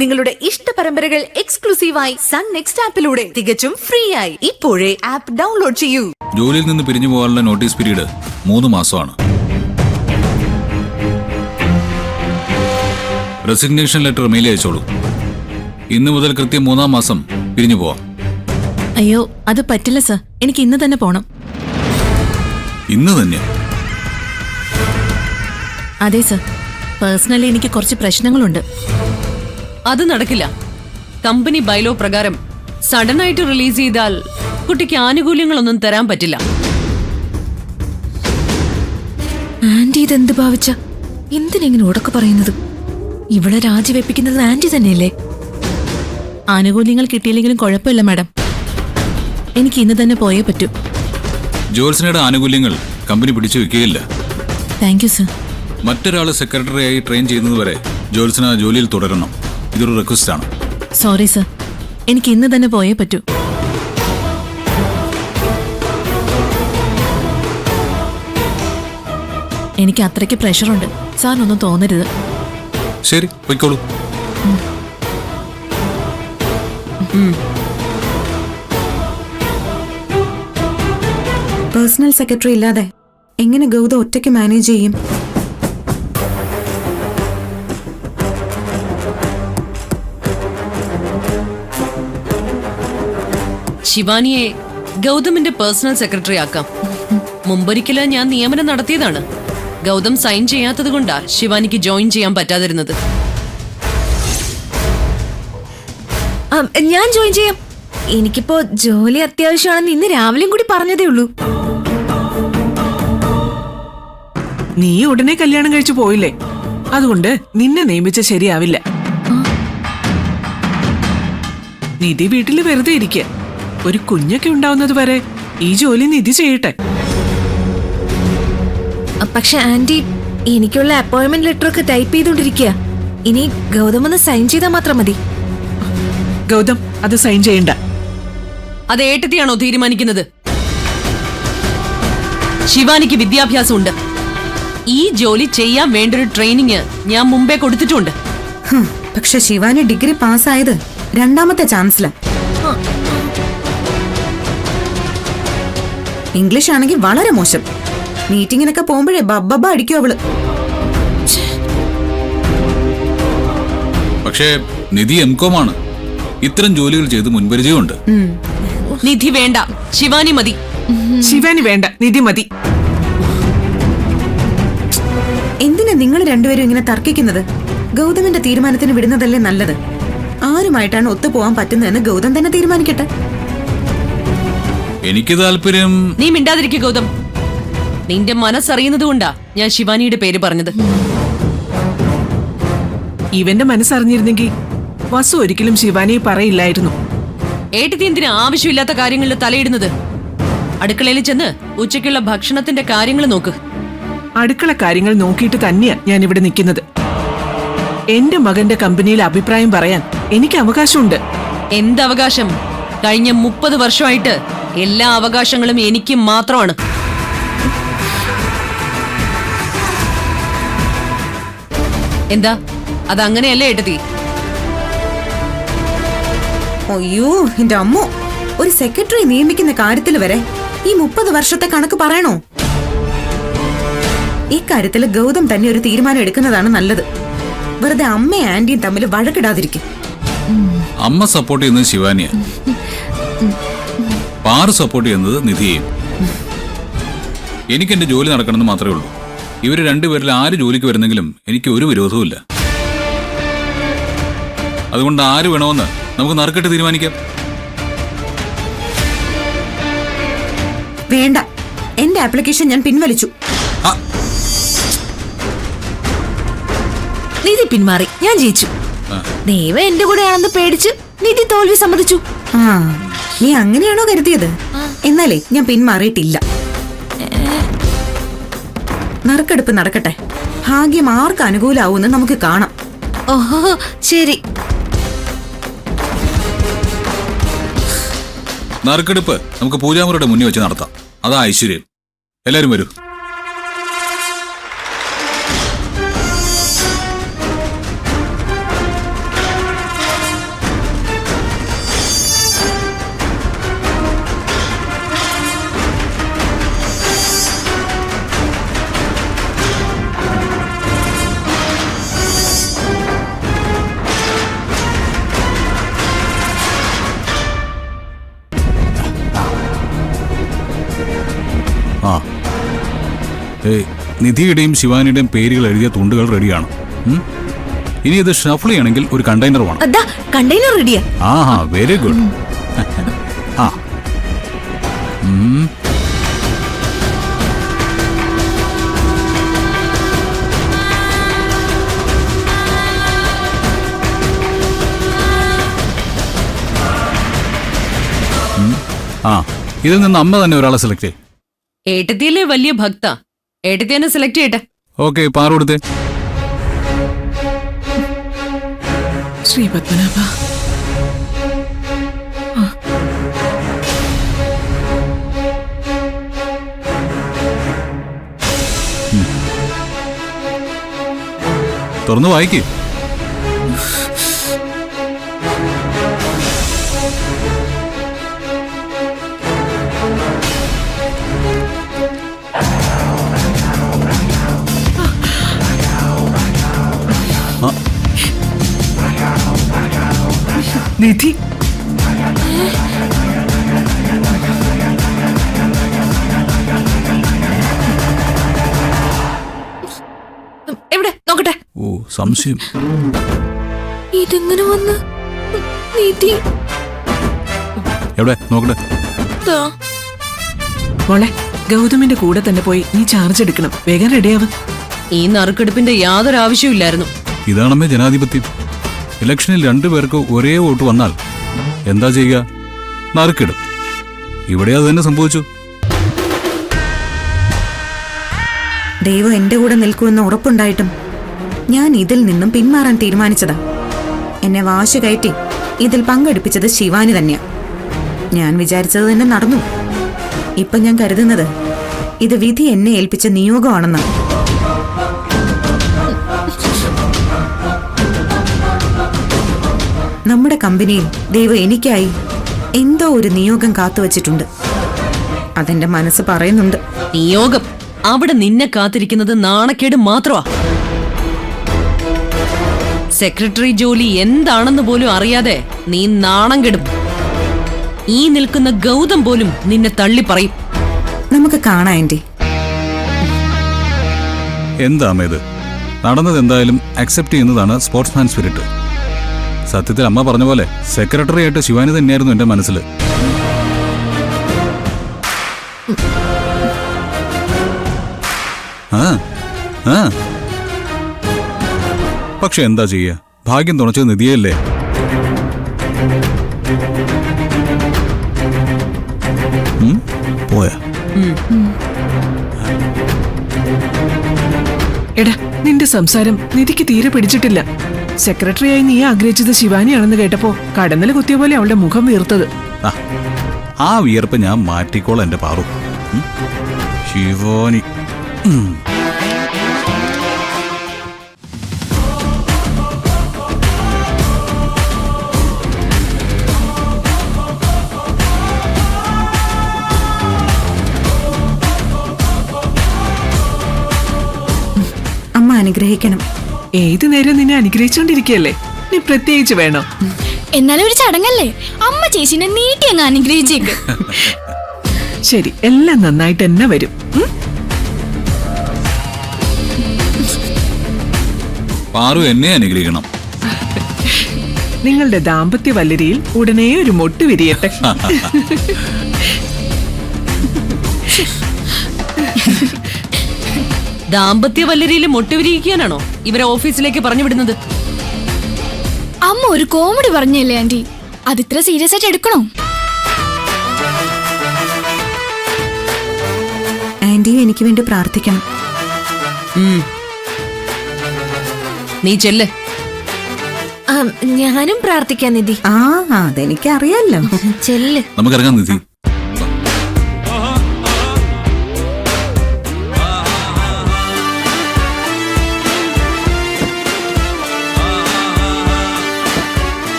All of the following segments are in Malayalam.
നിങ്ങളുടെ ഇഷ്ട പരമ്പരകൾ എക്സ്ക്ലൂസീവായി സൺ നെക്സ്റ്റ് ആപ്പിലൂടെ തികച്ചും ഫ്രീ ആയി ഇപ്പോഴേ ആപ്പ് ഡൗൺലോഡ് ചെയ്യൂ. ജോലിയിൽ നിന്ന് പിരിഞ്ഞു പോകാനുള്ള നോട്ടീസ് പീരീഡ് 3 മാസമാണ്. റെസിഗ്നേഷൻ ലെറ്റർ മെയിൽ അയച്ചോളൂ. ഇന്ന് മുതൽ കൃത്യം 3-ാം മാസം പിരിഞ്ഞു പോവാം. അയ്യോ, അത് പറ്റില്ല സർ. എനിക്ക് ഇന്ന് തന്നെ പോണം. ഇന്ന് തന്നെ? അതെ സർ, പേഴ്സണലി എനിക്ക് കുറച്ച് പ്രശ്നങ്ങളുണ്ട്. അത് നടക്കില്ല. കമ്പനി ബൈലോ പ്രകാരം സഡൻ ആയിട്ട് റിലീസ് ചെയ്താൽ കുട്ടിക്ക് ആനുകൂല്യങ്ങളൊന്നും തരാൻ പറ്റില്ല. ആന്റി ഇതെന്ത് ഭാവിച്ച? എന്തിനെങ്ങനെ ഉടക്ക പറയുന്നത്? ഇവിടെ രാജിവെപ്പിക്കുന്നത് ആന്റി തന്നെയല്ലേ? ആനുകൂല്യങ്ങൾ കിട്ടിയില്ലെങ്കിലും കുഴപ്പമില്ല മാഡം, എനിക്ക് ഇന്ന് തന്നെ പോയേ പറ്റൂ. ജോത്സനയുടെ ആനുകൂല്യങ്ങൾ കമ്പനി പിടിച്ചു വെക്കുകയില്ല. Thank you sir. മറ്റൊരാള് സെക്രട്ടറിയായി ട്രെയിൻ ചെയ്യുന്നതുവരെ ജോത്സന ജോലിയിൽ തുടരണം. ഇതൊരു റിക്വസ്റ്റ് ആണ്. സോറി സർ, എനിക്ക് ഇന്ന് തന്നെ പോയേ പറ്റൂ. എനിക്ക് അത്രയ്ക്ക് പ്രഷറുണ്ട്, സാറിനൊന്നും തോന്നരുത്. ശരി, പൊയ്ക്കോളൂ. പേഴ്സണൽ സെക്രട്ടറി ഇല്ലാതെ എങ്ങനെ ഗൗതം ഒറ്റയ്ക്ക് മാനേജ് ചെയ്യും? ശിവാനിയെ ഗൗതമിന്റെ പേഴ്സണൽ സെക്രട്ടറി ആക്കാം. മുമ്പൊരിക്കല് ഞാൻ നിയമനം നടത്തിയതാണ്. ഗൗതം സൈൻ ചെയ്യാത്തത് കൊണ്ടാ ശിവാനിക്ക് ജോയിൻ ചെയ്യാൻ പറ്റാതിരുന്നത്. ഞാൻ ജോയിൻ ചെയ്യാം. എനിക്കിപ്പോ ജോലി അത്യാവശ്യമാണെന്ന് ഇന്ന് രാവിലെയും കൂടി പറഞ്ഞതേ ഉള്ളൂ. നീ ഉടനെ കല്യാണം കഴിച്ചു പോയില്ലേ, അതുകൊണ്ട് നിന്നെ നിയമിച്ച ശരിയാവില്ല. നിധി വീട്ടില് വെറുതെ ഇരിക്കുക. ഒരു കുഞ്ഞൊക്കെ ഉണ്ടാവുന്നത് വരെ ഈ ജോലി നിധി ചെയ്യട്ടെ. പക്ഷെ ആന്റി, എനിക്കുള്ള അപ്പോയിന്റ്മെന്റ് ലെറ്റർ ഒക്കെ ടൈപ്പ് ചെയ്തോണ്ടിരിക്കുക. ഇനി ഗൗതം ഒന്ന് സൈൻ ചെയ്താൽ മാത്രം മതി. ഗൗതം അത് സൈൻ ചെയ്യണ്ട. അത് ഏട്ടത്തിയാണോ തീരുമാനിക്കുന്നത്? ശിവാനിക്ക് വിദ്യാഭ്യാസമുണ്ട്. ഈ ജോലി ചെയ്യാൻ വേണ്ടൊരു ട്രെയിനിങ് ഞാൻ മുമ്പേ കൊടുത്തിട്ടുണ്ട്. പക്ഷെ ശിവാനി ഡിഗ്രി പാസ്സായത് 2ാമത്തെ ചാൻസില. ഇംഗ്ലീഷ് ആണെങ്കിൽ വളരെ മോശം. മീറ്റിങ്ങിനൊക്കെ പോകുമ്പോഴേ ബബ്ബ അടിക്കും അവള്. പക്ഷേ നിധി M.Com ആണ്. ഇത്തരം ജോലികൾ ചെയ്ത് മുൻപരിചയമുണ്ട്. നിധി വേണ്ട, ശിവാനി മതി. ശിവാനി വേണ്ട, നിധി മതി. എന്തിനാ നിങ്ങൾ രണ്ടുപേരും ഇങ്ങനെ തർക്കിക്കുന്നത്? ഗൗതമിന്റെ തീരുമാനത്തിന് വിടുന്നതല്ലേ നല്ലത്. ആരുമായിട്ടാണ് ഒത്തുപോകാൻ പറ്റുന്നതെന്ന് ഗൗതം തന്നെ തീരുമാനിക്കട്ടെ. എനിക്ക് താല്പര്യം. നീ മിണ്ടാതിരിക്കുക ഗൗതം. നിന്റെ മനസ്സറിയുന്നത് കൊണ്ടാ ഞാൻ ശിവാനിയുടെ പേര് പറഞ്ഞത്. ഇവന്റെ മനസ്സറിഞ്ഞിരുന്നെങ്കിൽ വസു ഒരിക്കലും ശിവാനിയെ പറയില്ലായിരുന്നു. ഏട്ടത്തി എന്തിനാ ആവശ്യമില്ലാത്ത കാര്യങ്ങളിൽ തലയിടുന്നത്? അടുക്കളയിൽ ചെന്ന് ഉച്ചയ്ക്കുള്ള ഭക്ഷണത്തിന്റെ കാര്യങ്ങൾ നോക്ക്. അടുക്കള കാര്യങ്ങൾ നോക്കിയിട്ട് തന്നെയാ ഞാൻ ഇവിടെ നിൽക്കുന്നത്. എന്റെ മകന്റെ കമ്പനിയിൽ അഭിപ്രായം പറയാൻ എനിക്ക് അവകാശമുണ്ട്. എന്ത് അവകാശം? കഴിഞ്ഞ 30 വർഷമായിട്ട് എല്ലാ അവകാശങ്ങളും എനിക്ക് മാത്രമാണ്. എന്താ, അതങ്ങനെയല്ലേ ഏട്ടത്തി? അയ്യോ എന്റെ അമ്മോ, ഒരു സെക്രട്ടറി നിയമിക്കുന്ന കാര്യത്തിൽ വരെ ഈ 30 വർഷത്തെ കണക്ക് പറയണോ? ഈ കാര്യത്തിൽ ഗൗതം തന്നെ ഒരു തീരുമാനം എടുക്കുന്നതാണ് നല്ലത്. വെറുതെ അമ്മയും ആന്റിയും തമ്മിൽ വഴക്കിടാതിരിക്കും. അമ്മ സപ്പോർട്ട് ചെയ്യുന്നത് ശിവാനിയ, പാറു സപ്പോർട്ട് ചെയ്യുന്നത് നിധിയെയും. എനിക്ക് എന്റെ ജോലി നടക്കണമെന്ന് മാത്രമേ ഉള്ളൂ. ഇവര് രണ്ടുപേരിൽ ആര് ജോലിക്ക് വരുന്നെങ്കിലും എനിക്ക് ഒരു വിരോധവുമില്ല. അതുകൊണ്ട് ആര് വേണമെന്ന് നമുക്ക് നറുക്കിട്ട് തീരുമാനിക്കാം. വേണ്ട, എന്റെ ആപ്ലിക്കേഷൻ ഞാൻ പിൻവലിച്ചു. നിധി പിന്മാറി, ഞാൻ ജയിച്ചു. ദൈവം എന്റെ കൂടെയാണെന്ന് പേടിച്ച് നിധി തോൽവി സമ്മതിച്ചു. ആ, നീ അങ്ങനെയാണോ കരുതിയത്? എന്നാലേ ഞാൻ പിന്മാറിയിട്ടില്ല. നറുക്കെടുപ്പ് നടക്കട്ടെ. ഭാഗ്യം ആർക്ക് അനുകൂലാവൂന്ന് നമുക്ക് കാണാം. ഓഹോ, ശരി. നറുക്കെടുപ്പ് നമുക്ക് പൂജാമുറിയുടെ മുന്നിൽ വെച്ച് നടത്താം. അതാ ഐശ്വര്യം. എല്ലാരും വരൂ. നിധിയുടെയും ശിവാനിയുടെയും പേരുകൾ എഴുതിയ തുണ്ടുകൾ റെഡിയാണ്. ഇനി ഇത് ഷഫിൾ ചെയ്യണമെങ്കിൽ ഒരു കണ്ടെയ്നർ വേണം. അതാ കണ്ടെയ്നർ റെഡിയാ. ആഹാ, വെരി ഗുഡ്. ആ ആ ഇതിൽ നിന്ന് അമ്മ തന്നെ ഒരാളെ സെലക്ട് ചെയ്യും. ഏട്ടത്തിയിലെ വലിയ ഭക്ത. ഏട്ടത്തി തന്നെ സെലക്ട് ചെയ്യട്ടെ. ഓക്കെ, പാറ കൊടുത്തേ. ശ്രീ പത്മനാഭ. തുറന്നു വായിക്കേ. നിധി, എവിടെ നോക്കട്ടെ. ഓ, സംശയം. ഇതെങ്ങനെ വന്ന്? നീതി എവിടെ നോക്കട്ടെ. ദാ. മോളെ ഗൗതമിന്റെ കൂടെ തന്നെ പോയി നീ ചാർജ് എടുക്കണം. വേഗം റെഡിയാവ്. ഈ നറുക്കെടുപ്പിന്റെ യാതൊരു ആവശ്യമില്ലായിരുന്നു. ഇതാണമ്മേ ജനാധിപത്യം. ഇലക്ഷനിൽ രണ്ടുപേർക്ക് ഒരേ വോട്ട് വന്നാൽ എന്താ ചെയ്യുക? നറുക്കിടും. ഇവിടെ അത് തന്നെ സംഭവിച്ചു. ദൈവം എന്റെ കൂടെ നിൽക്കുമെന്ന് ഉറപ്പുണ്ടായിട്ടും ഞാൻ ഇതിൽ നിന്നും പിന്മാറാൻ തീരുമാനിച്ചതാ. എന്നെ വാശി കയറ്റി ഇതിൽ പങ്കെടുപ്പിച്ചത് ശിവാനി തന്നെയാ. ഞാൻ വിചാരിച്ചത് തന്നെ നടന്നു. ഇപ്പൊ ഞാൻ കരുതുന്നത് ഇത് വിധി എന്നെ ഏൽപ്പിച്ച നിയോഗമാണെന്നാണ്. നമ്മുടെ കമ്പനിയിൽ ദൈവം എനിക്കായി എന്തോ ഒരു നിയോഗം കാത്തുവച്ചിട്ടുണ്ട്. അതെന്റെ മനസ്സ് പറയുന്നുണ്ട്. നിയോഗം? അവിടെ നിന്നെ കാത്തിരിക്കുന്നത് നാണക്കേട് മാത്രമാ. സെക്രട്ടറി ജോലി എന്താണെന്ന് പോലും അറിയാതെ നീ നാണം കെടും. ഈ നിൽക്കുന്ന ഗൗതം പോലും നിന്നെ തള്ളി പറയും. നമുക്ക് കാണാം ആന്റി. എന്താമേത് നടന്നത്? എന്തായാലും അക്സെപ്റ്റ് ചെയ്യുന്നതാണ് സ്പോർട്സ്മാൻ സ്പിരിറ്റ്. സത്യത്തിൽ അമ്മ പറഞ്ഞ പോലെ സെക്രട്ടറി ആയിട്ട് ശിവാനി തന്നെയായിരുന്നു എന്റെ മനസ്സിൽ. പക്ഷെ എന്താ ചെയ്യ, ഭാഗ്യം തുണച്ചത് നിധിയല്ലേ. പോയാ എടാ, നിന്റെ സംസാരം നിധിക്ക് തീരെ പിടിച്ചിട്ടില്ല. സെക്രട്ടറിയായി നീ ആഗ്രഹിച്ചത് ശിവാനിയാണെന്ന് കേട്ടപ്പോ കടന്നല് കുത്തിയ പോലെ അവളുടെ മുഖം വീർത്തത്. ആ വിയർപ്പ് ഞാൻ മാറ്റിക്കോളാം എന്റെ പാറു. ശിവാനി അമ്മ അനുഗ്രഹിക്കണം. ഏത് നേരം നിന്നെ അനുഗ്രഹിച്ചോണ്ടിരിക്കല്ലേ, നീ പ്രത്യേകിച്ച് വേണോ? എന്നാലും ഒരു ചടങ്ങല്ലേ, അമ്മ ചേച്ചിനെ നീട്ടി അങ്ങ് അനുഗ്രഹിച്ചേക്ക്. ശരി, എല്ലാം നന്നായിട്ട് തന്നെ വരും. പാറു എന്നെ അനുഗ്രഹിക്കണം. നിങ്ങളുടെ ദാമ്പത്യ വല്ലരിയിൽ ഉടനെ ഒരു മൊട്ട് വിരിയട്ടെ. ദാമ്പത്യ വല്ലരിയിൽ മൊട്ടുവിരിയിക്കാനാണോ ഇവരെ ഓഫീസിലേക്ക് പറഞ്ഞു വിടുന്നത്? അമ്മ ഒരു കോമഡി പറഞ്ഞല്ലേ ആന്റി, അതിത്ര സീരിയസ് ആയിട്ട് എടുക്കണോ? ആന്റിയും എനിക്ക് വേണ്ടി പ്രാർത്ഥിക്കണം. നീ ചെല്ല്. ഞാനും പ്രാർത്ഥിക്കാൻ നിധി. ആ, അതെനിക്കറിയാലോ. ചെല്ല്. നമുക്കിറങ്ങാം നിധി.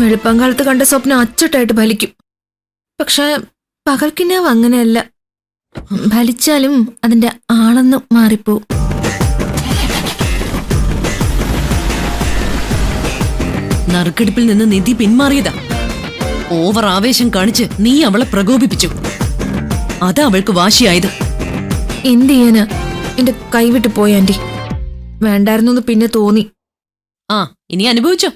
വെളുപ്പങ്കാലത്ത് കണ്ട സ്വപ്നം അച്ചട്ടായിട്ട് ഫലിക്കും. പക്ഷെ പകൽക്കിനാവ് അങ്ങനെയല്ല. ഫലിച്ചാലും അതിന്റെ ആളെന്ന് മാറിപ്പോവും. നറുക്കെടുപ്പിൽ നിന്ന് നിധി പിന്മാറിയതാ. ഓവർ ആവേശം കാണിച്ച് നീ അവളെ പ്രകോപിപ്പിച്ചു. അതാ അവൾക്ക് വാശിയായത്. എന്ത് ചെയ്യാനാ? എന്റെ കൈവിട്ട് പോയി ആന്റി. വേണ്ടായിരുന്നു എന്ന് പിന്നെ തോന്നി. ആ ഇനി അനുഭവിച്ചോ.